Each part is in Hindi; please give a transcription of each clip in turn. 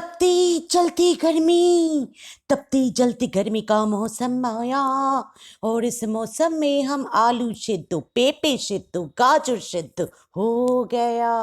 तपती जलती गर्मी, तपती जलती गर्मी का मौसम आया और इस मौसम में हम आलू सिद्ध, पेपे सिद्ध, गाजर सिद्ध हो गया।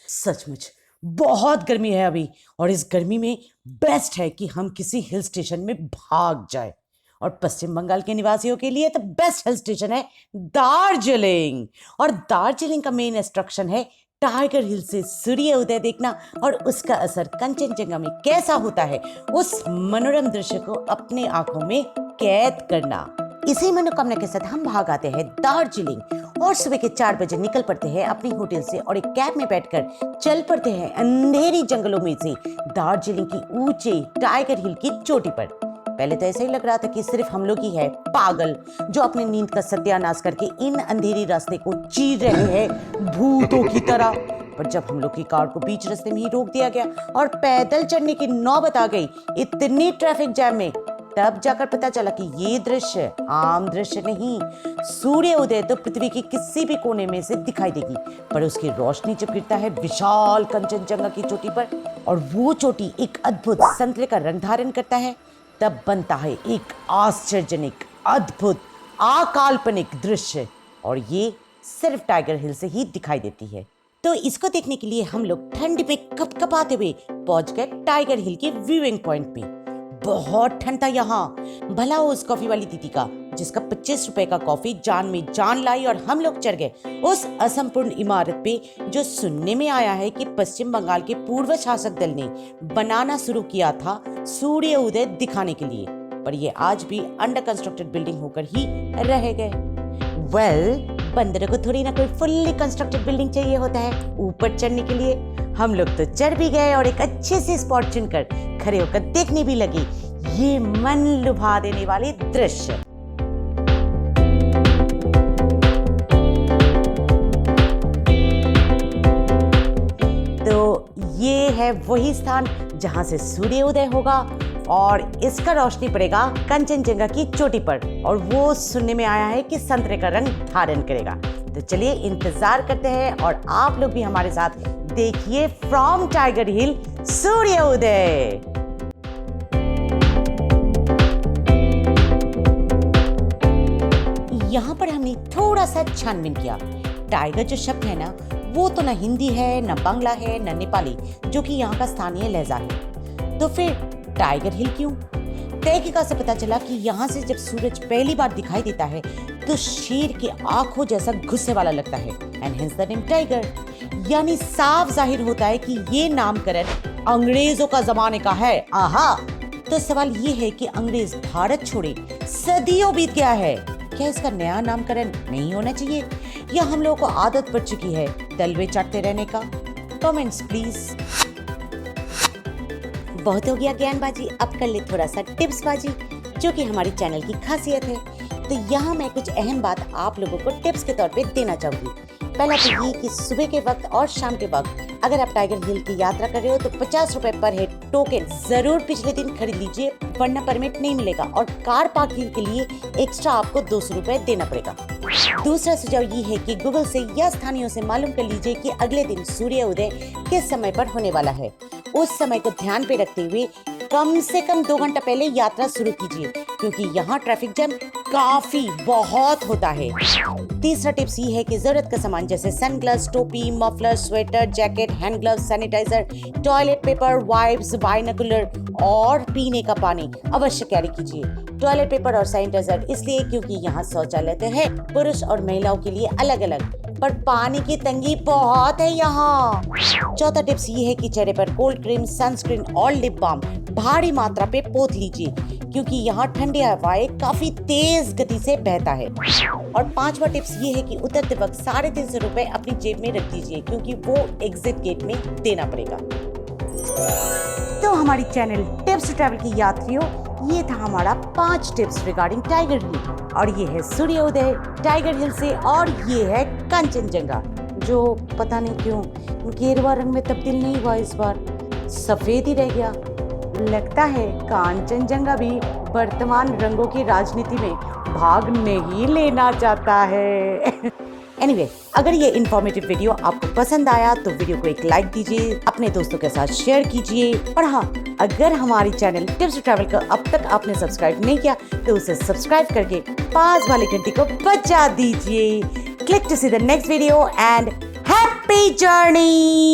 सचमुच बहुत गर्मी है अभी और इस गर्मी में बेस्ट है कि हम किसी हिल स्टेशन में भाग जाए। और पश्चिम बंगाल के निवासियों के लिए तो बेस्ट हिल स्टेशन है दार्जिलिंग। और दार्जिलिंग का मेन अट्रैक्शन है टाइगर हिल से सूर्य उदय देखना और उसका असर कंचनजंगा में कैसा होता है उस मनोरम दृश्य को अपने आंखों में कैद करना। इसी मनोकामना के साथ हम भाग आते हैं दार्जिलिंग और सुबह के 4 बजे निकल पड़ते हैं अपनी होटल से और एक कैब में बैठकर चल पड़ते हैं अंधेरी जंगलों में से दार्जिलिंग की ऊंचे टाइगर हिल की चोटी पर। पहले तो ऐसा ही लग रहा था कि सिर्फ हम लोग ही है पागल जो अपने नींद का सत्यानाश करके इन अंधेरी रास्ते को चीर रहे हैं भूतों की तरह। पर जब हम लोग की कार को बीच रास्ते में ही रोक दिया गया और पैदल चढ़ने की नौबत आ गई इतनी ट्रैफिक जैम में, तब जाकर पता चला कि ये दृश्य आम दृश्य नहीं। सूर्य उदय तो पृथ्वी के किसी भी कोने में से दिखाई देगी, पर उसकी रोशनी जब गिरता है विशाल कंचनजंगा की चोटी पर और वो चोटी एक अद्भुत संतरे का रंग धारण करता है, तब बनता है एक आश्चर्यजनक, अद्भुत, अकाल्पनिक दृश्य। और ये सिर्फ टाइगर हिल से ही दिखाई देती है। तो इसको देखने के लिए हम लोग ठंड में कपकपाते हुए पहुंच गए टाइगर हिल के व्यूइंग पॉइंट पे। बहुत ठंड था यहाँ। भला उस कॉफी वाली दीदी का जिसका 25 रुपए का कॉफी जान में जान लाई और हम लोग चढ़ गए उस असंपूर्ण इमारत पे जो सुनने में आया है कि पश्चिम बंगाल के पूर्व शासक दल ने बनाना शुरू किया था सूर्य उदय दिखाने के लिए, पर ये आज भी अंडर कंस्ट्रक्टेड बिल्डिंग होकर ही रह गए। बंदरों को थोड़ी ना कोई फुल्ली कंस्ट्रक्टेड बिल्डिंग चाहिए होता है ऊपर चढ़ने के लिए। हम लोग तो चढ़ भी गए और एक अच्छे से स्पॉट चुनकर खड़े होकर देखने भी लगे ये मन लुभा देने वाले दृश्य। तो ये है वही स्थान जहां से सूर्योदय होगा और इसका रोशनी पड़ेगा कंचनजंगा की चोटी पर और वो सुनने में आया है कि संतरे का रंग धारण करेगा। तो चलिए इंतजार करते हैं और आप लोग भी हमारे साथ देखिए फ्रॉम टाइगर हिल सूर्योदय। यहाँ पर हमने थोड़ा सा छानबीन किया। टाइगर जो शब्द है ना वो तो ना हिंदी है, ना बांग्ला है, ना नेपाली, जो कि यहाँ का स्थानीय लहजा है। तो फिर टाइगर हिल क्यों? तहकीकात से पता चला कि यहाँ से जब सूरज पहली बार दिखाई देता है तो शेर के आंखों जैसा गुस्से वाला लगता है and hence the name tiger. यानी साफ जाहिर होता है कि ये नामकरण अंग्रेजों का जमाने का है। आहा, तो सवाल ये है कि अंग्रेज भारत छोड़े सदियों बीत गया है, क्या इसका नया नामकरण नहीं होना चाहिए या हम लोगों को आदत पड़ चुकी है तलवे चाटते रहने का? Comments please. बहुत हो गया ज्ञानबाजी, अब कर ले थोड़ा सा टिप्सबाजी, जो कि हमारी चैनल की खासियत है। तो यहाँ मैं कुछ अहम बात आप लोगों को टिप्स के तौर पे देना चाहूंगी। पहला तो ये कि सुबह के वक्त और शाम के वक्त अगर आप टाइगर हिल की यात्रा कर रहे हो तो 50 रुपए पर हेड टोकन जरूर पिछले दिन खरीद लीजिए, वरना परमिट नहीं मिलेगा और कार पार्किंग के लिए एक्स्ट्रा आपको 200 रुपए देना पड़ेगा। दूसरा सुझाव ये है कि गूगल से या स्थानीयों से मालूम कर लीजिए कि अगले दिन सूर्य उदय किस समय पर होने वाला है। उस समय को ध्यान पे रखते हुए कम से कम 2 घंटा पहले यात्रा शुरू कीजिए, क्योंकि यहाँ ट्रैफिक जैम काफी बहुत होता है। तीसरा टिप्स ये है कि जरूरत का सामान जैसे सनग्लास, टोपी, muffler, sweater, jacket, hand gloves, sanitizer, toilet paper, wipes, binocular और पीने का पानी अवश्य कैरी कीजिए। टॉयलेट पेपर और सैनिटाइजर इसलिए क्योंकि यहाँ शौचालय तो है पुरुष और महिलाओं के लिए अलग अलग, पर पानी की तंगी बहुत है यहाँ। चौथा टिप्स ये है कि चेहरे पर कोल्ड क्रीम, सनस्क्रीन और लिप बाम भारी मात्रा पे पोत लीजिए, क्योंकि यहाँ ठंडी हवाएं काफी तेज गति से बहता है। और पांचवा टिप्स ये है कि उतरते वक्त 350 रुपए अपनी जेब में रख दीजिए, क्योंकि वो एग्जिट गेट में देना पड़ेगा। तो हमारी चैनल टिप्स टू ट्रैवल की यात्रियों, ये था हमारा 5 टिप्स रिगार्डिंग टाइगर हिल, और ये है सूर्योदय टाइगर हिल से, और ये है कंचनजंगा जो पता नहीं क्यों गेरुआ रंग में तब्दील नहीं हुआ, इस बार सफेद ही रह गया। लगता है कंचनजंगा भी वर्तमान रंगों की राजनीति में भाग नहीं लेना चाहता है। एनीवे, अगर ये इन्फॉर्मेटिव वीडियो आपको पसंद आया तो वीडियो को एक लाइक दीजिए, अपने दोस्तों के साथ शेयर कीजिए और हाँ, अगर हमारी चैनल टिप्स टू ट्रैवल को अब तक आपने सब्सक्राइब नहीं किया तो उसे सब्सक्राइब करके पास वाली घंटी को बजा दीजिए। Click to see the next video and happy journey.